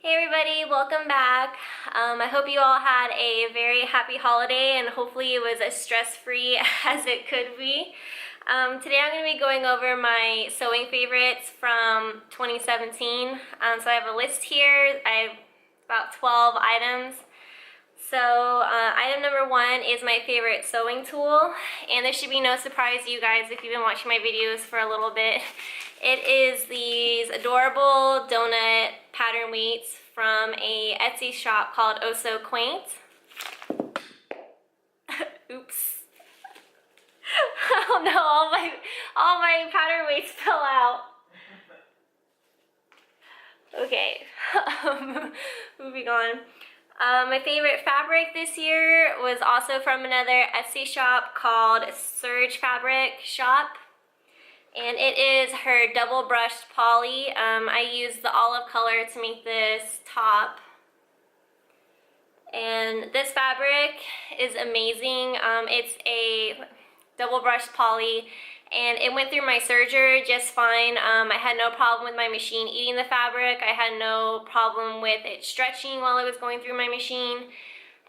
Hey everybody, welcome back. I hope you all had a very happy holiday and hopefully it was as stress-free as it could be. Today I'm going to be going over my sewing favorites from 2017. So I have a list here. I have about 12 items. So item number 1 is my favorite sewing tool, and this should be no surprise to you guys if you've been watching my videos for a little bit. It is these adorable donut pattern weights from a Etsy shop called Oh So Quaint. Oops. Oh no, all my pattern weights fell out. Okay, moving on. My favorite fabric this year was also from another Etsy shop called Surge Fabric Shop, and it is her double brushed poly. I used the olive color to make this top, and this fabric is amazing. It's a double brushed poly, and it went through my serger just fine. I had no problem with my machine eating the fabric. I had no problem with it stretching while it was going through my machine.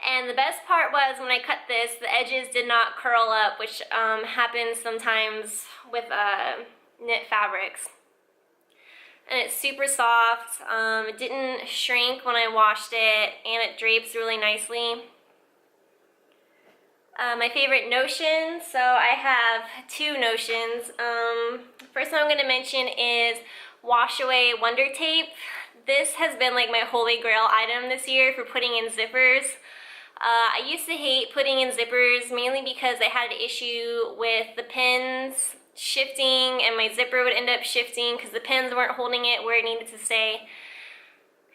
And the best part was when I cut this, the edges did not curl up, which happens sometimes with knit fabrics. And it's super soft. It didn't shrink when I washed it, and it drapes really nicely. My favorite notion, so I have two notions. First one I'm going to mention is Wash Away Wonder Tape. This has been like my holy grail item this year for putting in zippers. I used to hate putting in zippers mainly because I had an issue with the pins shifting, and my zipper would end up shifting because the pins weren't holding it where it needed to stay.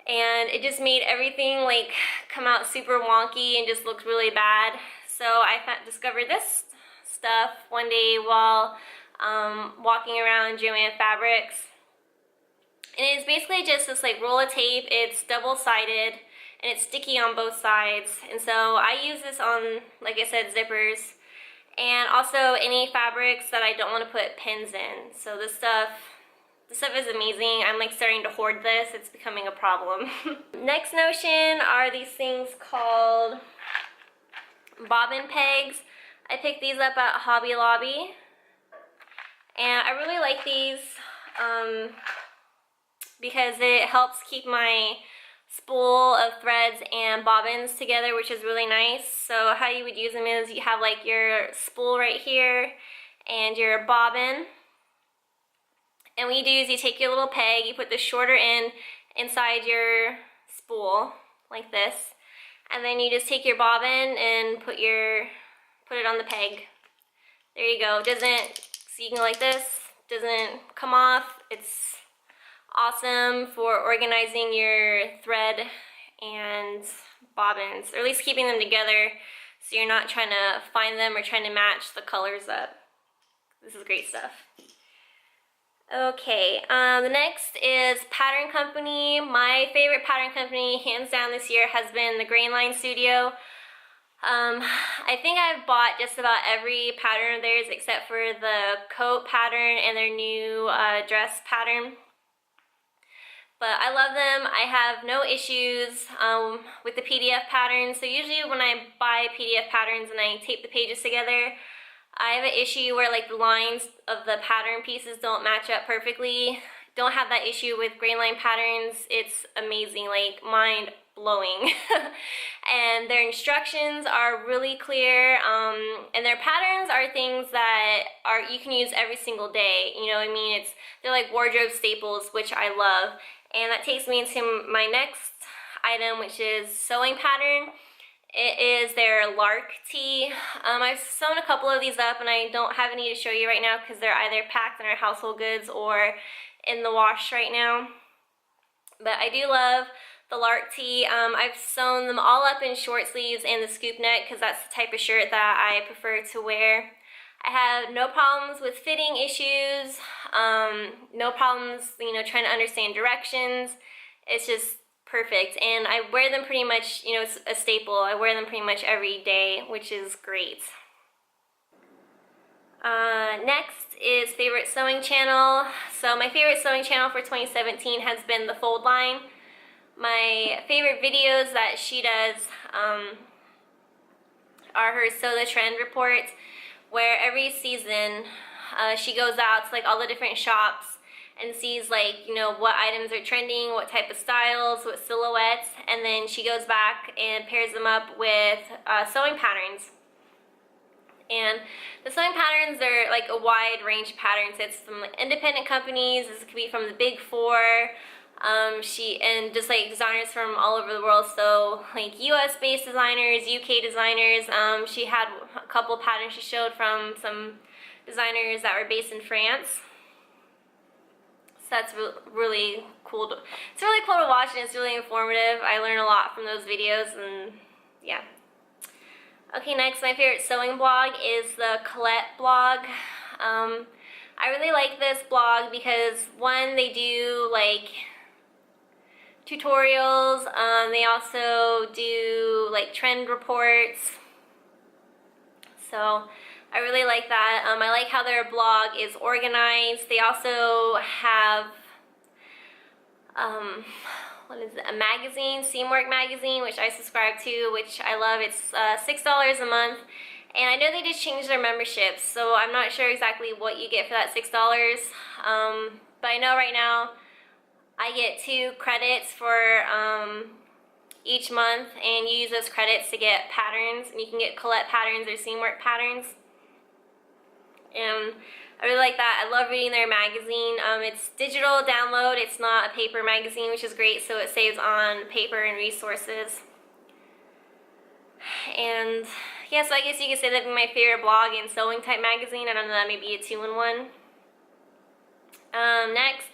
And it just made everything like come out super wonky and just looked really bad. So I discovered this stuff one day while walking around Joann Fabrics. And it's basically just this like roll of tape. It's double-sided and it's sticky on both sides. And so I use this on, like I said, zippers. And also any fabrics that I don't want to put pins in. So this stuff is amazing. I'm like starting to hoard this. It's becoming a problem. Next notion are these things called bobbin pegs. I picked these up at Hobby Lobby, and I really like these because it helps keep my spool of threads and bobbins together, which is really nice. So how you would use them is you have like your spool right here and your bobbin, and what you do is you take your little peg, you put the shorter end inside your spool like this, and then you just take your bobbin and put it on the peg. There you go. So you can go like this, doesn't come off. It's awesome for organizing your thread and bobbins, or at least keeping them together so you're not trying to find them or trying to match the colors up. This is great stuff. Okay, the next is Pattern Company. My favorite pattern company, hands down this year, has been the Grain Line Studio. I think I've bought just about every pattern of theirs except for the coat pattern and their new dress pattern. But I love them. I have no issues with the PDF patterns. So usually when I buy PDF patterns and I tape the pages together, I have an issue where like the lines of the pattern pieces don't match up perfectly. Don't have that issue with Grain Line patterns. It's amazing, like mind blowing. And their instructions are really clear, and their patterns are things that you can use every single day. You know what I mean? They're like wardrobe staples, which I love. And that takes me into my next item, which is sewing pattern. It is their Lark tee. I've sewn a couple of these up and I don't have any to show you right now because they're either packed in our household goods or in the wash right now. But I do love the Lark tee. I've sewn them all up in short sleeves and the scoop neck because that's the type of shirt that I prefer to wear. I have no problems with fitting issues, no problems, trying to understand directions. It's just perfect, and I wear them pretty much, it's a staple. I wear them pretty much every day, which is great. Next is favorite sewing channel. So my favorite sewing channel for 2017 has been the Fold Line. My favorite videos that she does are her Sew the Trend reports, where every season she goes out to like all the different shops and sees like, you know, what items are trending, what type of styles, what silhouettes, and then she goes back and pairs them up with sewing patterns. And the sewing patterns are like a wide range of patterns. It's from like independent companies. This could be from the Big Four. And just like designers from all over the world. So like U.S. based designers, UK designers. She had a couple patterns she showed from some designers that were based in France. So that's really cool. It's really cool to watch, and it's really informative. I learn a lot from those videos, and yeah. Okay, next, my favorite sewing blog is the Colette blog. I really like this blog because, one, they do like tutorials. They also do like trend reports. So I really like that. I like how their blog is organized. They also have what is it, a magazine, Seamwork magazine, which I subscribe to, which I love. It's $6 a month, and I know they just changed their memberships, so I'm not sure exactly what you get for that $6. But I know right now I get 2 credits for each month, and you use those credits to get patterns, and you can get Colette patterns or Seamwork patterns. And I really like that. I love reading their magazine. It's digital download. It's not a paper magazine, which is great, so it saves on paper and resources. And yeah, so I guess you could say that'd be my favorite blog and sewing type magazine. I don't know, that may be a 2-in-1. Next,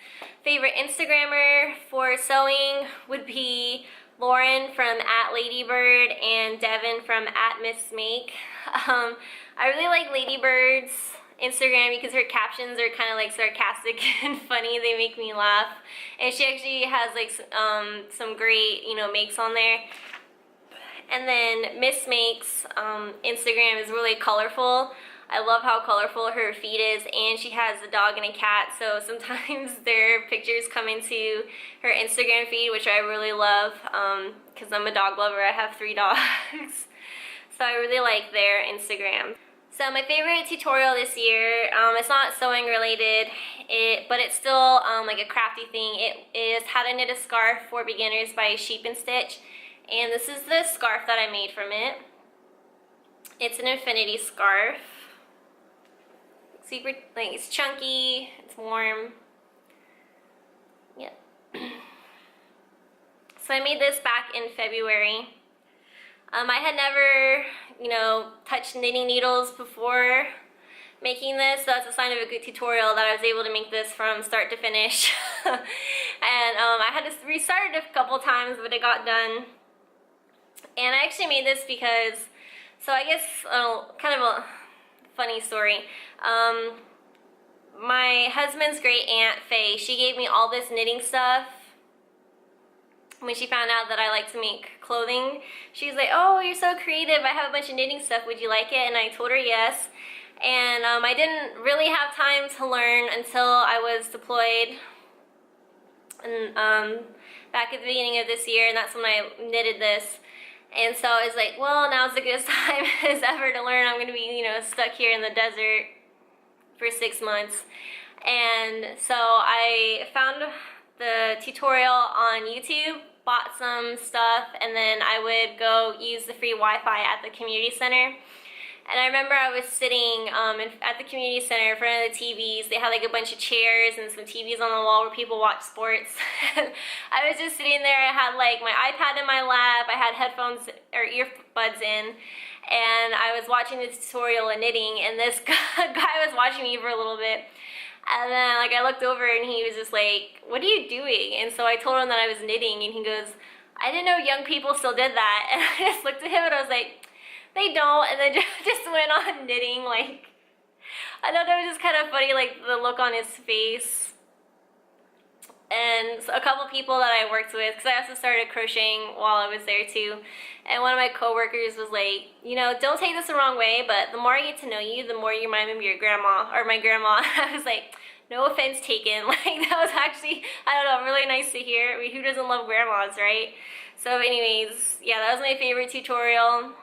favorite Instagrammer for sewing would be Lauren from @Ladybird and Devin from @MissMake. I really like Ladybird's Instagram because her captions are kind of like sarcastic and funny. They make me laugh, and she actually has like some great, you know, makes on there. And then MissMake's Instagram is really colorful. I love how colorful her feed is, and she has a dog and a cat, so sometimes their pictures come into her Instagram feed, which I really love because I'm a dog lover. I have 3 dogs. So I really like their Instagram. So my favorite tutorial this year, it's not sewing related, but it's still like a crafty thing. It is How to Knit a Scarf for Beginners by Sheep and Stitch. And this is the scarf that I made from it. It's an infinity scarf. Super, like, it's chunky, it's warm. Yep. So I made this back in February. I had never, you know, touched knitting needles before making this, so that's a sign of a good tutorial that I was able to make this from start to finish. And I had to restart it a couple times, but it got done. And I actually made this because, so I guess kind of a funny story. My husband's great aunt, Faye, she gave me all this knitting stuff when she found out that I like to make clothing. She was like, oh, you're so creative, I have a bunch of knitting stuff, would you like it? And I told her yes. And I didn't really have time to learn until I was deployed and back at the beginning of this year, and that's when I knitted this. And so I was like, well, now's the good time as ever to learn. I'm going to be, you know, stuck here in the desert for 6 months. And so I found the tutorial on YouTube, bought some stuff, and then I would go use the free Wi-Fi at the community center. And I remember I was sitting at the community center in front of the TVs. They had like a bunch of chairs and some TVs on the wall where people watch sports. I was just sitting there. I had like my iPad in my lap. I had headphones or earbuds in, and I was watching the tutorial of knitting. And this guy was watching me for a little bit. And then like I looked over and he was just like, "What are you doing?" And so I told him that I was knitting, and he goes, "I didn't know young people still did that." And I just looked at him and I was like, they don't, and then just went on knitting. Like, I thought that was just kind of funny, like the look on his face. And so a couple people that I worked with, because I also started crocheting while I was there too, and one of my coworkers was like, you know, don't take this the wrong way, but the more I get to know you, the more you remind me of your grandma, or my grandma. I was like, no offense taken. Like, that was actually, I don't know, really nice to hear. I mean, who doesn't love grandmas, right? So anyways, yeah, that was my favorite tutorial.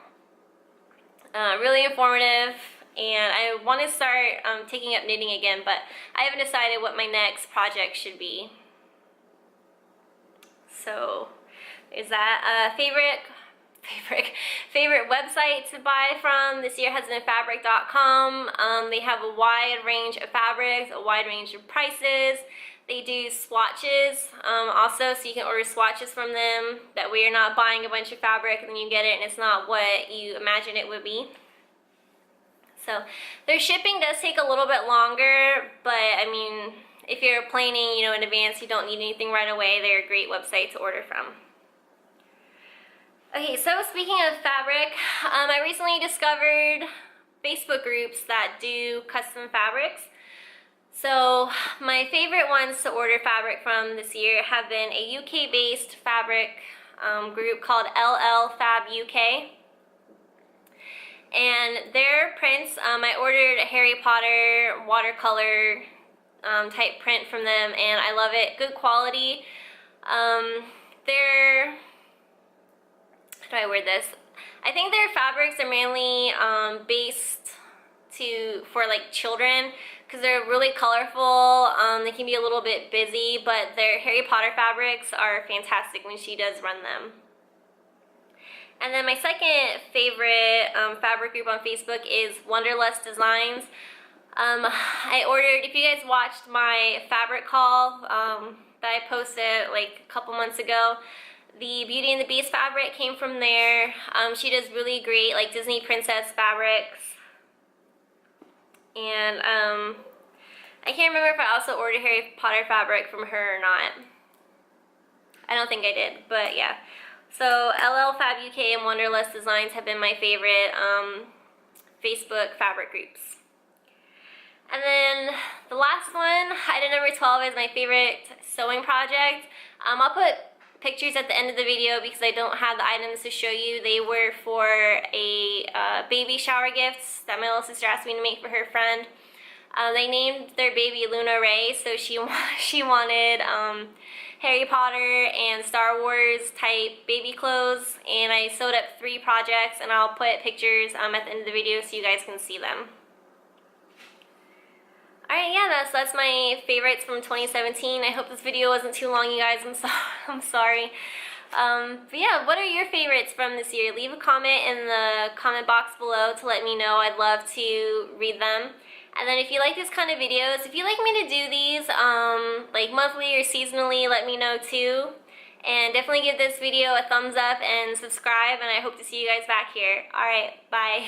Really informative, and I want to start taking up knitting again, but I haven't decided what my next project should be. So is that favorite website to buy from this year has been fabric.com. They have a wide range of fabrics, a wide range of prices. They do swatches also, so you can order swatches from them. That way you're not buying a bunch of fabric and then you get it and it's not what you imagine it would be. So their shipping does take a little bit longer, but I mean, if you're planning, in advance, you don't need anything right away. They're a great website to order from. Okay, so speaking of fabric, I recently discovered Facebook groups that do custom fabrics. So my favorite ones to order fabric from this year have been a UK-based fabric group called LL Fab UK. And their prints, I ordered a Harry Potter watercolor type print from them, and I love it. Good quality. Their, how do I word this? I think their fabrics are mainly based for like children, because they're really colorful. They can be a little bit busy, but their Harry Potter fabrics are fantastic when she does run them. And then my second favorite fabric group on Facebook is Wonderlust Designs. I ordered, if you guys watched my fabric haul that I posted like a couple months ago, the Beauty and the Beast fabric came from there. She does really great like Disney princess fabrics. And I can't remember if I also ordered Harry Potter fabric from her or not. I don't think I did, but yeah. So LL Fab UK and Wonderlust Designs have been my favorite Facebook fabric groups. And then the last one, item number 12, is my favorite sewing project. I'll put pictures at the end of the video because I don't have the items to show you. They were for a baby shower gifts that my little sister asked me to make for her friend. They named their baby Luna Ray, so she wanted Harry Potter and Star Wars type baby clothes, and I sewed up 3 projects, and I'll put pictures at the end of the video so you guys can see them. Alright, yeah, that's my favorites from 2017. I hope this video wasn't too long, you guys. I'm sorry. But yeah, what are your favorites from this year? Leave a comment in the comment box below to let me know. I'd love to read them. And then if you like this kind of videos, if you like me to do these like monthly or seasonally, let me know too. And definitely give this video a thumbs up and subscribe, and I hope to see you guys back here. Alright, bye.